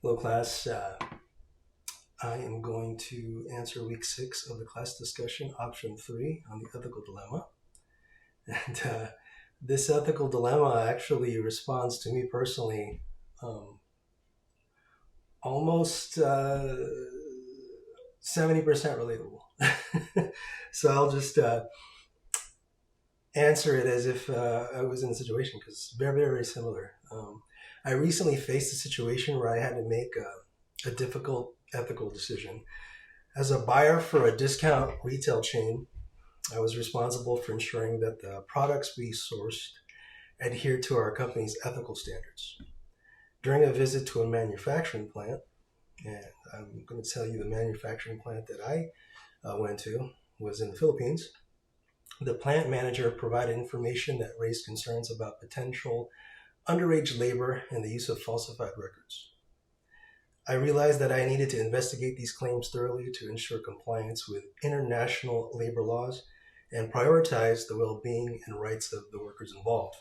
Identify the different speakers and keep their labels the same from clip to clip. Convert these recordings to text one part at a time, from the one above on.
Speaker 1: Hello, class. I am going to answer week 6 of the class discussion, option 3 on the ethical dilemma. And this ethical dilemma actually responds to me personally almost 70% relatable. So I'll just answer it as if I was in the situation because it's very, very similar. I recently faced a situation where I had to make a difficult ethical decision. As a buyer for a discount retail chain, I was responsible for ensuring that the products we sourced adhered to our company's ethical standards. During a visit to a manufacturing plant, and I'm going to tell you the manufacturing plant that I went to was in the Philippines, the plant manager provided information that raised concerns about potential underage labor and the use of falsified records. I realized that I needed to investigate these claims thoroughly to ensure compliance with international labor laws and prioritize the well-being and rights of the workers involved.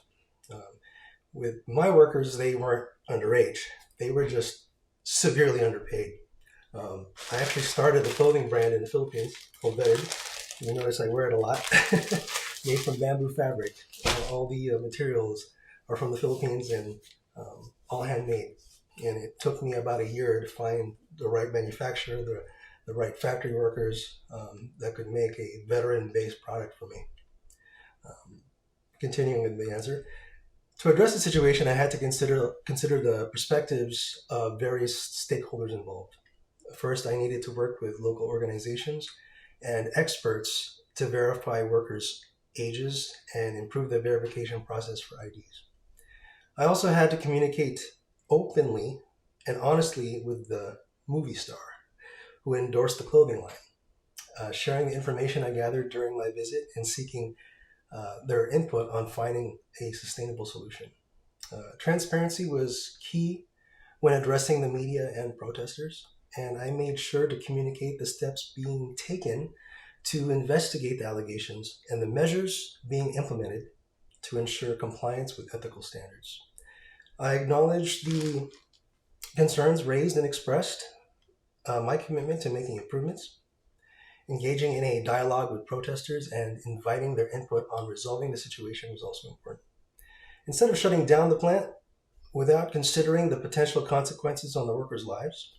Speaker 1: With my workers, they weren't underage. They were just severely underpaid. I actually started a clothing brand in the Philippines called Vetted. You notice I wear it a lot. Made from bamboo fabric. All the materials are from the Philippines and all handmade. And it took me about a year to find the right manufacturer, the right factory workers that could make a veteran-based product for me. Continuing with the answer, to address the situation, I had to consider the perspectives of various stakeholders involved. First, I needed to work with local organizations and experts to verify workers' ages and improve the verification process for IDs. I also had to communicate openly and honestly with the movie star who endorsed the clothing line, sharing the information I gathered during my visit and seeking their input on finding a sustainable solution. Transparency was key when addressing the media and protesters, and I made sure to communicate the steps being taken to investigate the allegations and the measures being implemented to ensure compliance with ethical standards. I acknowledged the concerns raised and expressed my commitment to making improvements. Engaging in a dialogue with protesters and inviting their input on resolving the situation was also important. Instead of shutting down the plant without considering the potential consequences on the workers' lives,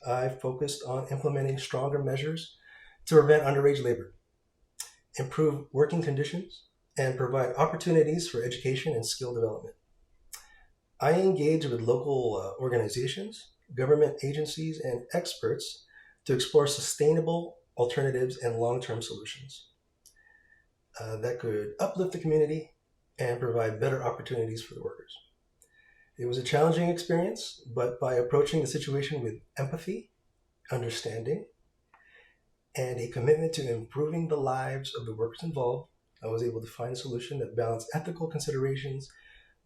Speaker 1: I focused on implementing stronger measures to prevent underage labor, improve working conditions, and provide opportunities for education and skill development. I engage with local organizations, government agencies, and experts to explore sustainable alternatives and long-term solutions that could uplift the community and provide better opportunities for the workers. It was a challenging experience, but by approaching the situation with empathy, understanding, and a commitment to improving the lives of the workers involved, I was able to find a solution that balanced ethical considerations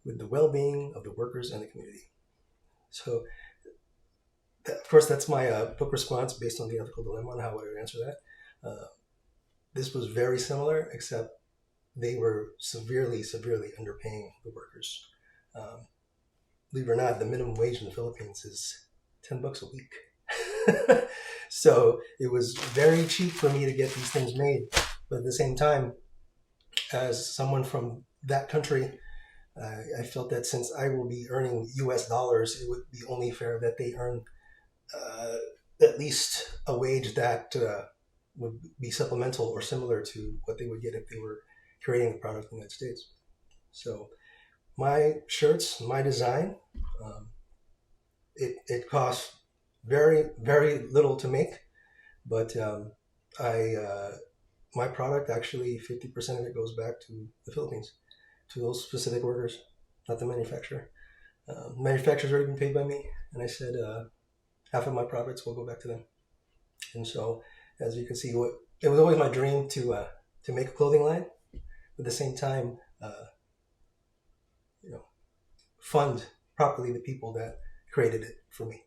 Speaker 1: with the well-being of the workers and the community. So, of course, that's my book response based on the ethical dilemma and how I would answer that. This was very similar, except they were severely underpaying the workers. Believe it or not, the minimum wage in the Philippines is $10 a week. So it was very cheap for me to get these things made. But at the same time, as someone from that country, I felt that since I will be earning US dollars, it would be only fair that they earn at least a wage that would be supplemental or similar to what they would get if they were creating the product in the United States. So my shirts, my design, it costs very, very little to make, but my product, actually 50% of it goes back to the Philippines, to those specific workers, not the manufacturer. Manufacturer's already been paid by me, and I said half of my profits will go back to them. And so, as you can see, it was always my dream to make a clothing line, but at the same time, fund properly the people that created it for me.